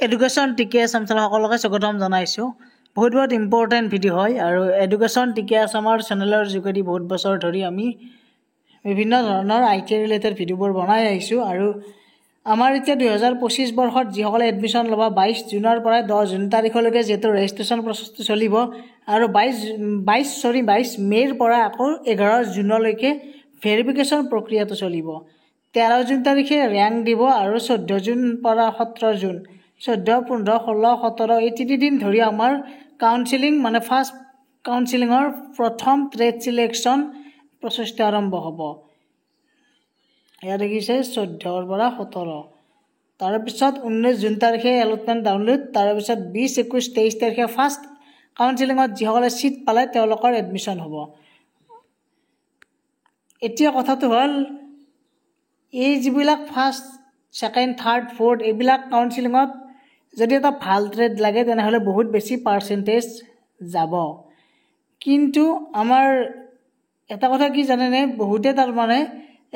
Education টিকেএছ সকলোকে স্বাগতম জনাইছোঁ। বহুত ইম্পৰ্টেণ্ট ভিডিঅ' হয় আৰু এডুকেশ্যন টিকেএছ আমাৰ চেনেলৰ যোগেদি বহুত বছৰ ধৰি আমি বিভিন্ন ধৰণৰ IT ৰিলেটেড ভিডিঅ'বোৰ বনাই আহিছোঁ আৰু আমাৰ এতিয়া 2025 বৰ্ষত যিসকলে এডমিশ্যন ল'ব 22 জুনৰ পৰা 10 জুন তাৰিখলৈকে যিহেতু ৰেজিষ্ট্ৰেশ্যন প্ৰচেছটো চলিব আৰু 22 মে'ৰ পৰা আকৌ 11 জুনলৈকে ভেৰিফিকেশ্যন প্ৰক্ৰিয়াটো চলিব। 13 জুন তাৰিখে ৰেংক দিব আৰু 14 জুন পৰা 17 জুন 14, 15, 16, 17 এই 3 দিন ধৰি আমাৰ কাউন্সেলিং মানে ফাৰ্ষ্ট কাউন্সেলিঙৰ প্ৰথম ট্ৰেড সিলেকশ্যন প্ৰচেষ্টা আৰম্ভ হ'ব। এয়া দেখিছে 14 পৰা 17। তাৰপিছত 19 জুন তাৰিখে এলটমেণ্ট ডাউনলোড, তাৰপিছত 20, 21, 23 তাৰিখে ফাৰ্ষ্ট কাউন্সেলিঙত যিসকলে ছিট পালে তেওঁলোকৰ এডমিশ্যন হ'ব। এতিয়া কথাটো হ'ল এই যিবিলাক ফাৰ্ষ্ট, ছেকেণ্ড, থাৰ্ড, ফ'ৰ্থ এইবিলাক কাউন্সেলিঙত যদি এটা ভাল ট্ৰেড লাগে তেনেহ'লে বহুত বেছি পাৰ্চেণ্টেজ যাব। কিন্তু আমাৰ এটা কথা কি জানেনে, বহুতে তাৰমানে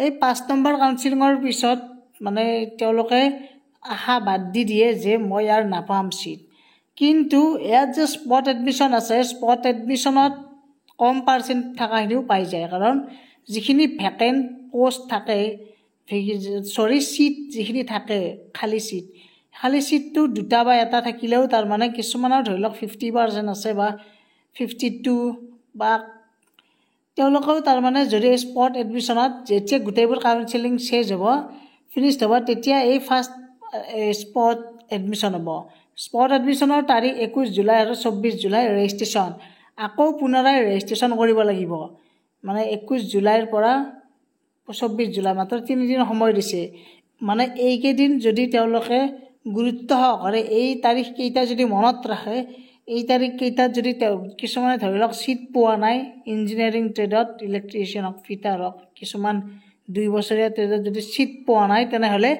এই 5 নম্বৰ কাউন্সেলিঙৰ পিছত মানে তেওঁলোকে আশা বাদ দি দিয়ে যে মই ইয়াৰ নাপাম ছিট। কিন্তু ইয়াত যে স্পট এডমিশ্যন আছে, স্পট এডমিশ্যনত কম পাৰ্চেণ্ট থকাখিনিও পাই যায়, কাৰণ যিখিনি ভেকেণ্ট পোষ্ট থাকে ছিট যিখিনি থাকে খালী ছিটটো দুটা বা এটা থাকিলেও তাৰমানে কিছুমানৰ ধৰি লওক 50% আছে বা 52 বা তেওঁলোকেও তাৰমানে যদি স্পট এডমিশ্যনত যেতিয়া গোটেইবোৰ কাউন্সেলিং চেঞ্জ হ'ব ফিনিছ হ'ব তেতিয়া এই ফাৰ্ষ্ট স্পট এডমিশ্যন হ'ব। স্পট এডমিশ্যনৰ তাৰিখ 21 জুলাই আৰু 24 জুলাই ৰেজিষ্ট্ৰেশ্যন। আকৌ পুনৰাই ৰেজিষ্ট্ৰেশ্যন কৰিব লাগিব, মানে 21 জুলাইৰ পৰা 24 জুলাই মাত্ৰ 3 দিন সময় দিছে। মানে এইকেইদিন যদি তেওঁলোকে গুৰুত্ব সহকাৰে এই তাৰিখ কেইটা যদি মনত ৰাখে, এই তাৰিখ কেইটাত যদি কিছুমানে ধৰি লওক ছিট পোৱা নাই ইঞ্জিনিয়াৰিং ট্ৰেডত, ইলেক্ট্ৰিচিয়ান হওক, ফিটাৰ হওক, কিছুমান 2 বছৰীয়া ট্ৰেডত যদি ছিট পোৱা নাই তেনেহ'লে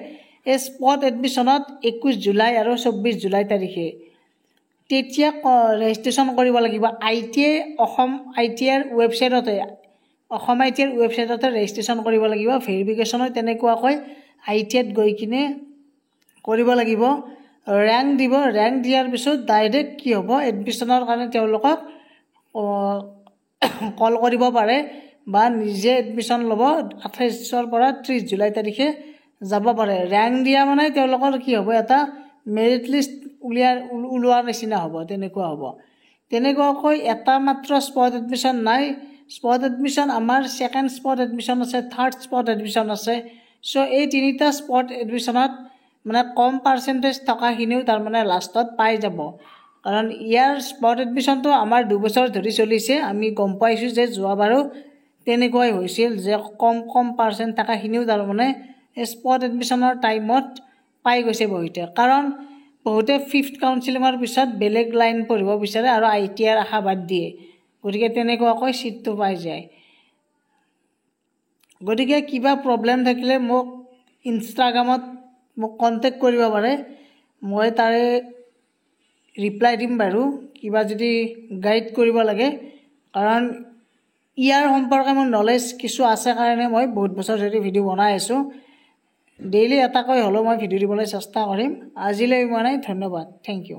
এই স্পট এডমিশ্যনত 21 জুলাই আৰু 24 জুলাই তাৰিখে তেতিয়া ৰেজিষ্ট্ৰেশ্যন কৰিব লাগিব। অসম ITIৰ ৱেবছাইটতে ৰেজিষ্ট্ৰেশ্যন কৰিব লাগিব। ভেৰিফিকেশ্যনো তেনেকুৱাকৈ ITIত গৈ কিনে কৰিব লাগিব। ৰেংক দিব, ৰেংক দিয়াৰ পিছত ডাইৰেক্ট কি হ'ব, এডমিশ্যনৰ কাৰণে তেওঁলোকক কল কৰিব পাৰে বা নিজে এডমিশ্যন ল'ব 28 পৰা 30 জুলাই তাৰিখে যাব পাৰে। ৰেংক দিয়া মানে তেওঁলোকৰ কি হ'ব, এটা মেৰিট লিষ্ট ওলোৱাৰ নিচিনা হ'ব, তেনেকুৱা হ'ব। তেনেকুৱাকৈ এটা মাত্ৰ স্পট এডমিশ্যন নাই। স্পট এডমিশ্যন আমাৰ ছেকেণ্ড স্পট এডমিশ্যন আছে, থাৰ্ড স্পট এডমিশ্যন আছে। চ' এই 3টা স্পট এডমিশ্যনত মানে কম পাৰ্চেণ্টেজ থকাখিনিও তাৰমানে লাষ্টত পাই যাব, কাৰণ ইয়াৰ স্পট এডমিশ্যনটো আমাৰ 2 বছৰ ধৰি চলিছে। আমি গম পাইছোঁ যে যোৱাবাৰো তেনেকুৱাই হৈছিল যে কম পাৰ্চেণ্ট থকাখিনিও তাৰমানে স্পট এডমিশ্যনৰ টাইমত পাই গৈছে বহুতে, কাৰণ বহুতে 5th কাউন্সেলিঙৰ পিছত বেলেগ লাইন পঢ়িব বিচাৰে আৰু ITIৰ আশা বাদ দিয়ে, গতিকে তেনেকুৱাকৈ ছিটটো পাই যায়। গতিকে কিবা প্ৰব্লেম থাকিলে মোক ইনষ্টাগ্ৰামত কণ্টেক্ট কৰিব পাৰে, মই তাৰে ৰিপ্লাই দিম বাৰু, কিবা যদি গাইড কৰিব লাগে, কাৰণ ইয়াৰ সম্পৰ্কে মোৰ নলেজ কিছু আছে কাৰণে মই বহুত বছৰ ধৰি ভিডিঅ' বনাই আছোঁ। ডেইলি এটাকৈ হ'লেও মই ভিডিঅ' দিবলৈ চেষ্টা কৰিম। আজিলৈ মানে ধন্যবাদ, থেংক ইউ।